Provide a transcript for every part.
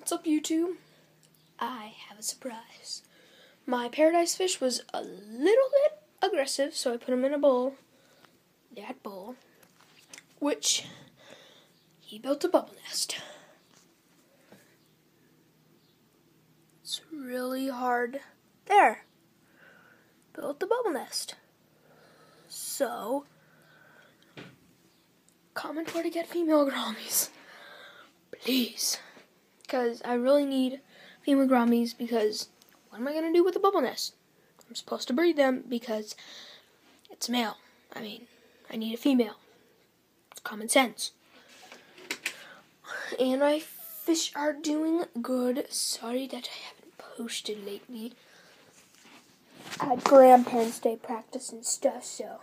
What's up, YouTube? I have a surprise. My paradise fish was a little bit aggressive, so I put him in a bowl. That bowl. Which he built a bubble nest. It's really hard. There. Built the bubble nest. So, comment where to get female gouramis. Please. Because I really need female gouramis, because what am I going to do with the bubble nest? I'm supposed to breed them because it's male. I mean, I need a female. It's common sense. And my fish are doing good. Sorry that I haven't posted lately. I had grandparents' day practice and stuff, so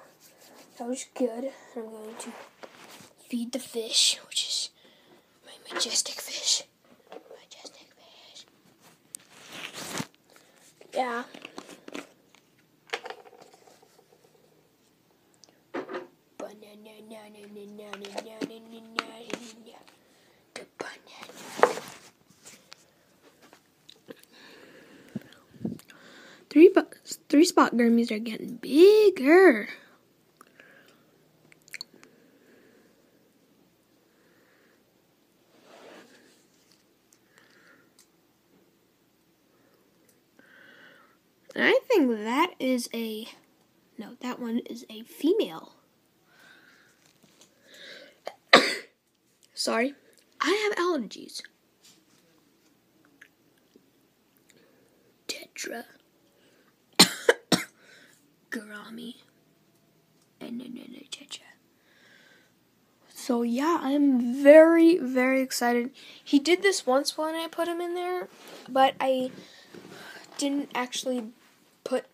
that was good. I'm going to feed the fish, which is my majestic fish. Yeah. Three spot gouramis are getting bigger. And I think that is that one is a female. Sorry, I have allergies. Tetra. Gourami. And tetra. So yeah, I'm very, very excited. He did this once when I put him in there, but I didn't actually put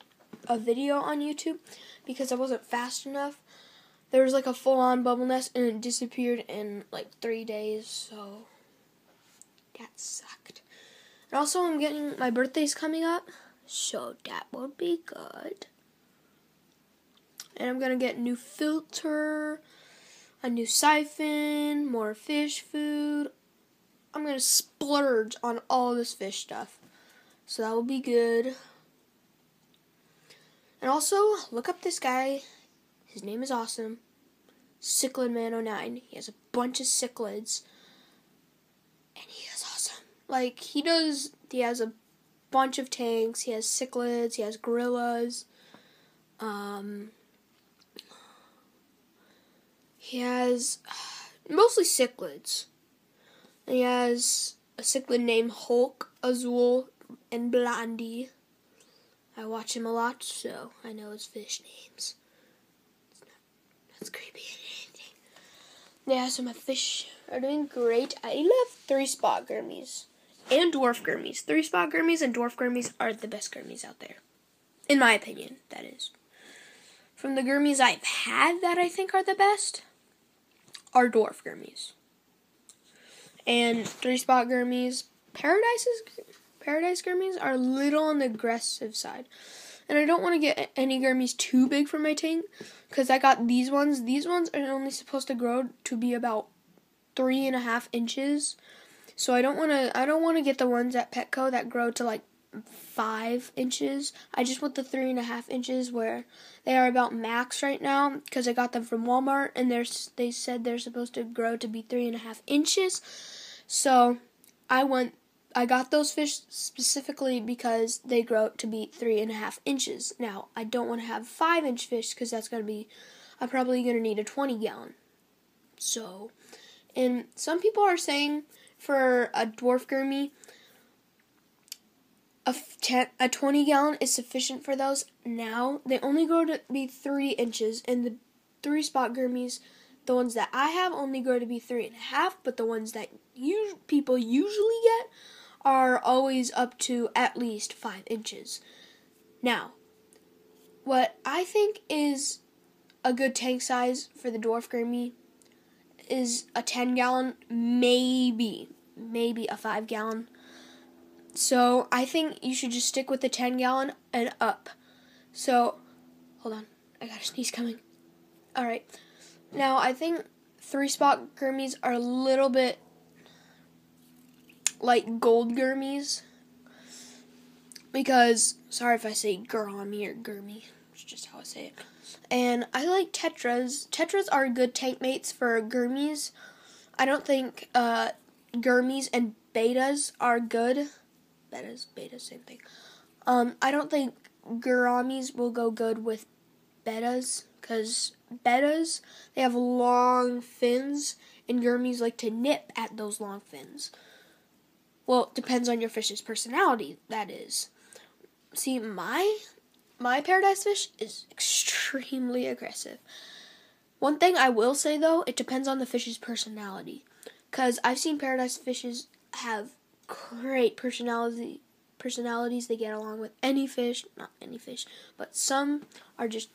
a video on YouTube because I wasn't fast enough. There was like a full-on bubble nest and it disappeared in like 3 days, so that sucked. And also my birthday's coming up, so that will be good. And I'm gonna get a new filter, a new siphon, more fish food. I'm gonna splurge on all this fish stuff, so that will be good. And also, look up this guy. His name is awesome. Cichlid Man 09. He has a bunch of cichlids. And he is awesome. Like, he has a bunch of tanks. He has cichlids. He has gorillas. He has mostly cichlids. And he has a cichlid named Hulk, Azul, and Blondie. I watch him a lot, so I know his fish names. It's not as creepy as anything. Yeah, so my fish are doing great. I love 3-spot gouramis and dwarf gouramis. 3-spot gouramis and dwarf gouramis are the best gouramis out there. In my opinion, that is. From the gouramis I've had that I think are the best are dwarf gouramis. And 3-spot gouramis, Paradise gouramis are a little on the aggressive side. And I don't want to get any gouramis too big for my tank, because I got these ones. These ones are only supposed to grow to be about 3.5 inches. So I don't want to get the ones at Petco that grow to like 5 inches. I just want the 3.5 inches where they are about max right now, because I got them from Walmart and they said they're supposed to grow to be 3.5 inches. So I got those fish specifically because they grow to be 3.5 inches. Now, I don't want to have 5-inch fish because I'm probably going to need a 20-gallon. So, and some people are saying for a dwarf gourami, a 20-gallon is sufficient for those. Now, they only grow to be 3 inches, and the 3-spot gouramis, the ones that I have, only grow to be 3.5, but the ones that people usually get are always up to at least 5 inches. Now, what I think is a good tank size for the dwarf gourami is a 10-gallon, maybe a 5-gallon. So I think you should just stick with the 10-gallon and up. So, hold on, I got a sneeze coming. Alright, now I think 3-spot gouramis are a little bit like gold gurmies. Because, sorry if I say gourami or gurmy, it's just how I say it. And I like tetras. Tetras are good tank mates for gurmies. I don't think gurmies and betas are good. Betas, same thing. I don't think gouramis will go good with betas, because betas, they have long fins, and gurmies like to nip at those long fins. Well, it depends on your fish's personality, that is. See, my paradise fish is extremely aggressive. One thing I will say, though, it depends on the fish's personality. Because I've seen paradise fishes have great personalities. They get along with any fish. Not any fish, but some are just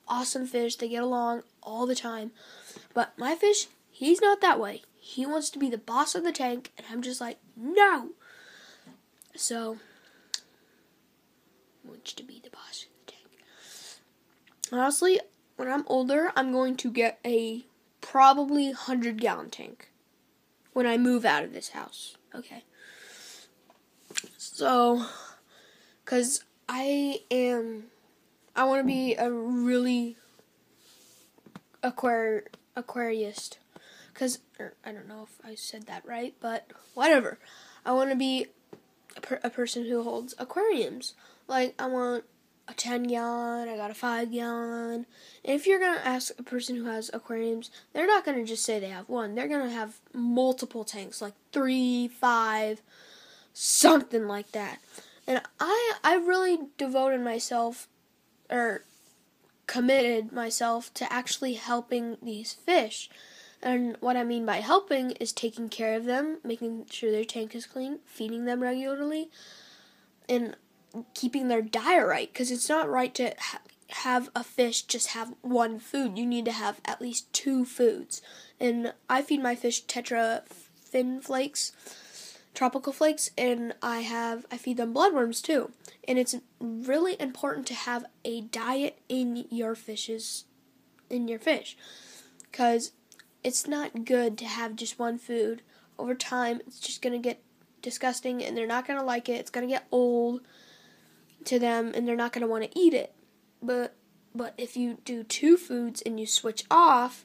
awesome fish. They get along all the time. But my fish, he's not that way. He wants to be the boss of the tank, and I'm just like, no! So, wants to be the boss of the tank. Honestly, when I'm older, I'm going to get a probably 100-gallon tank when I move out of this house. Okay. So, because I want to be a really aquarist. Because, I don't know if I said that right, but whatever. I want to be a person who holds aquariums. Like, I want a 10-gallon, I got a 5-gallon. And if you're going to ask a person who has aquariums, they're not going to just say they have one. They're going to have multiple tanks, like 3, 5, something like that. And I really devoted myself, or committed myself to actually helping these fish. And what I mean by helping is taking care of them, making sure their tank is clean, feeding them regularly, and keeping their diet right, because it's not right to have a fish just have one food. You need to have at least 2 foods. And I feed my fish Tetra Fin Flakes, tropical flakes, and I feed them bloodworms too. And it's really important to have a diet in your fish, because it's not good to have just one food. Over time, it's just going to get disgusting, and they're not going to like it. It's going to get old to them, and they're not going to want to eat it. But if you do 2 foods and you switch off,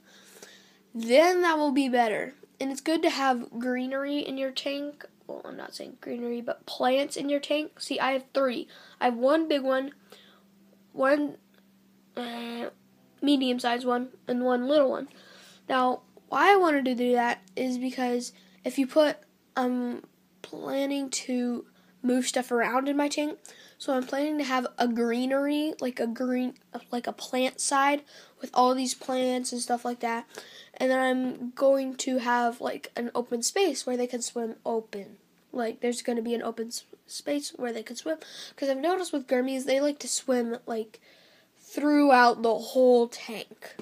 then that will be better. And it's good to have greenery in your tank. Well, I'm not saying greenery, but plants in your tank. See, I have 3. I have one big one, one medium-sized one, and one little one. Now, why I wanted to do that is because if you I'm planning to move stuff around in my tank, so I'm planning to have a greenery, like a plant side with all these plants and stuff like that. And then I'm going to have like an open space where they can swim open. Like there's going to be an open space where they can swim. Because I've noticed with gurmies, they like to swim like throughout the whole tank.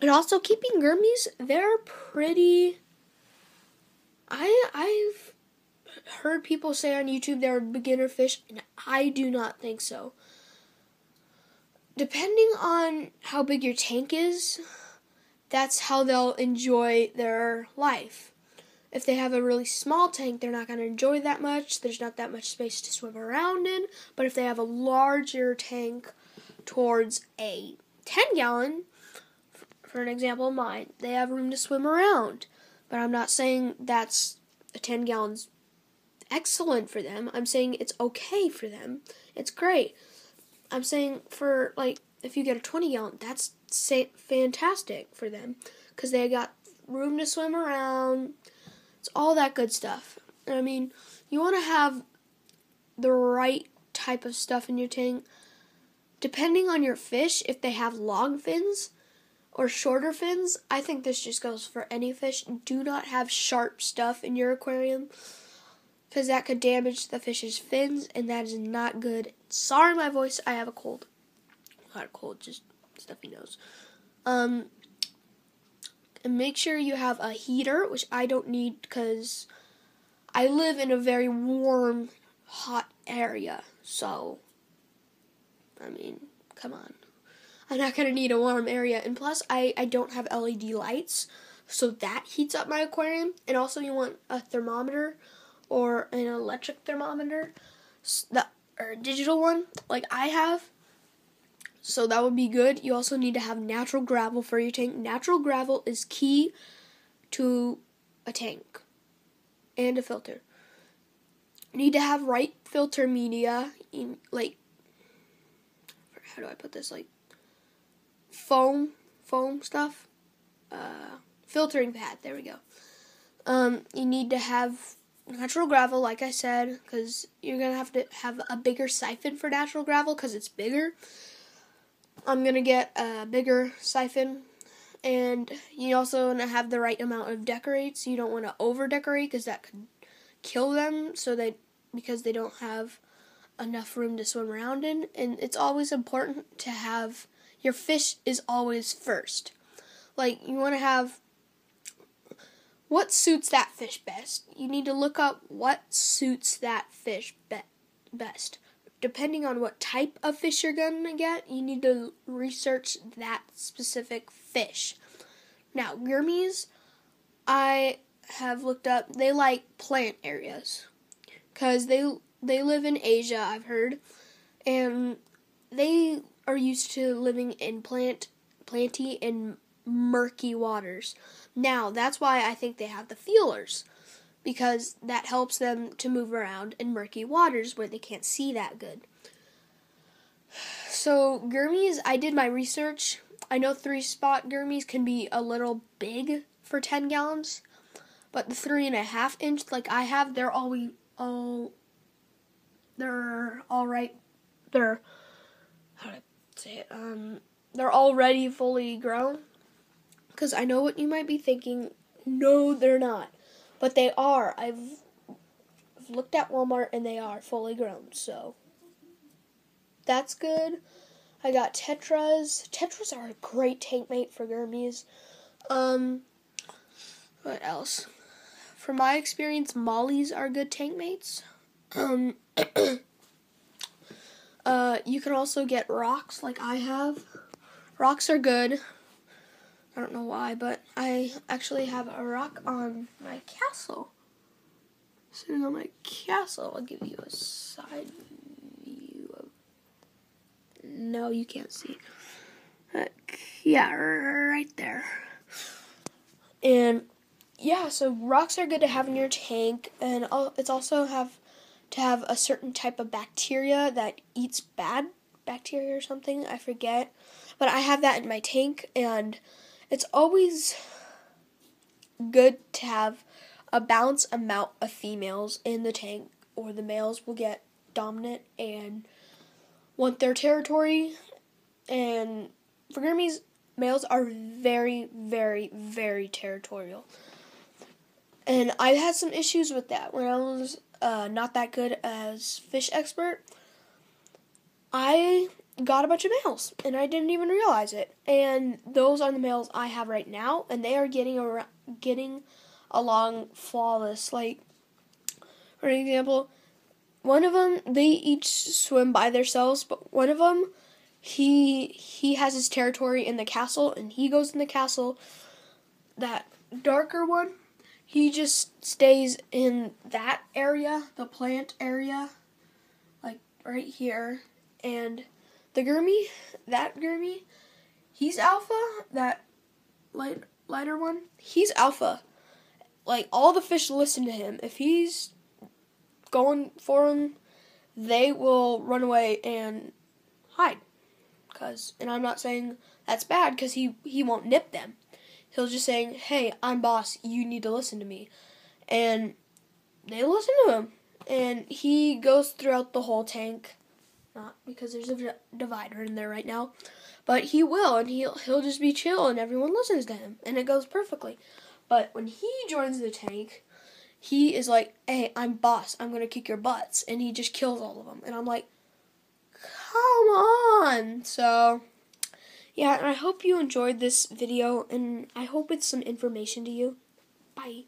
And also keeping gurmies, they're pretty... I've heard people say on YouTube they're beginner fish, and I do not think so. Depending on how big your tank is, that's how they'll enjoy their life. If they have a really small tank, they're not going to enjoy that much. There's not that much space to swim around in. But if they have a larger tank towards a 10-gallon, for an example of mine, they have room to swim around. But I'm not saying that's a 10-gallon's excellent for them. I'm saying it's okay for them. It's great. I'm saying for, like, if you get a 20-gallon, that's fantastic for them. Because they got room to swim around. It's all that good stuff. I mean, you want to have the right type of stuff in your tank. Depending on your fish, if they have long fins or shorter fins, I think this just goes for any fish. Do not have sharp stuff in your aquarium, because that could damage the fish's fins, and that is not good. Sorry, my voice, I have a cold. Not a cold, just stuffy nose. And make sure you have a heater, which I don't need because I live in a very warm, hot area. So, I mean, come on. I'm not going to need a warm area. And plus, I don't have LED lights. so that heats up my aquarium. And also you want a thermometer or an electric thermometer, or a digital one like I have. So that would be good. You also need to have natural gravel for your tank. Natural gravel is key to a tank and a filter. You need to have right filter media, like, how do I put this, like foam stuff, filtering pad, there we go. You need to have natural gravel, like I said, because you're going to have a bigger siphon for natural gravel because it's bigger. I'm going to get a bigger siphon, and you also want to have the right amount of decorates. You don't want to over-decorate because that could kill them, because they don't have enough room to swim around in. And it's always important to have, your fish is always first. Like, you want to have what suits that fish best. You need to look up what suits that fish best. Depending on what type of fish you're going to get, you need to research that specific fish. Now, gurmies, I have looked up, they like plant areas because they live in Asia, I've heard, and they are used to living in planty and murky waters. Now, that's why I think they have the feelers, because that helps them to move around in murky waters where they can't see that good. So, gurmies, I did my research. I know 3-spot gurmies can be a little big for 10 gallons, but the 3.5 inch like I have, they're all right. They're, how do I say it? They're already fully grown. Because I know what you might be thinking. No, they're not. But they are. I've looked at Walmart and they are fully grown. So that's good. I got tetras. Tetras are a great tank mate for gurmies. What else? From my experience, mollies are good tank mates. You can also get rocks like I have. Rocks are good. I don't know why, but I actually have a rock on my castle. Sitting on my castle. I'll give you a side view of... No, you can't see. Yeah, right there. And yeah, so rocks are good to have in your tank, and it's also to have a certain type of bacteria that eats bad bacteria or something. I forget, but I have that in my tank, and it's always good to have a balanced amount of females in the tank, or the males will get dominant and want their territory. And for gurmies, males are very, very, very territorial. And I've had some issues with that when I was not that good as fish expert. I got a bunch of males, and I didn't even realize it. And those are the males I have right now, and they are getting along flawless. Like, for example, one of them, they each swim by themselves, but one of them, he has his territory in the castle, and he goes in the castle. That darker one, he just stays in that area, the plant area, like right here. And the gurmy, he's alpha. That lighter one, he's alpha. Like, all the fish listen to him. If he's going for him, they will run away and hide. And I'm not saying that's bad, because he won't nip them. He'll just saying, hey, I'm boss, you need to listen to me. And they listen to him. And he goes throughout the whole tank. Not because there's a divider in there right now. But he will, and he'll just be chill, and everyone listens to him. And it goes perfectly. But when he joins the tank, he is like, hey, I'm boss, I'm going to kick your butts. And he just kills all of them. And I'm like, come on. So, yeah, and I hope you enjoyed this video, and I hope it's some information to you. Bye.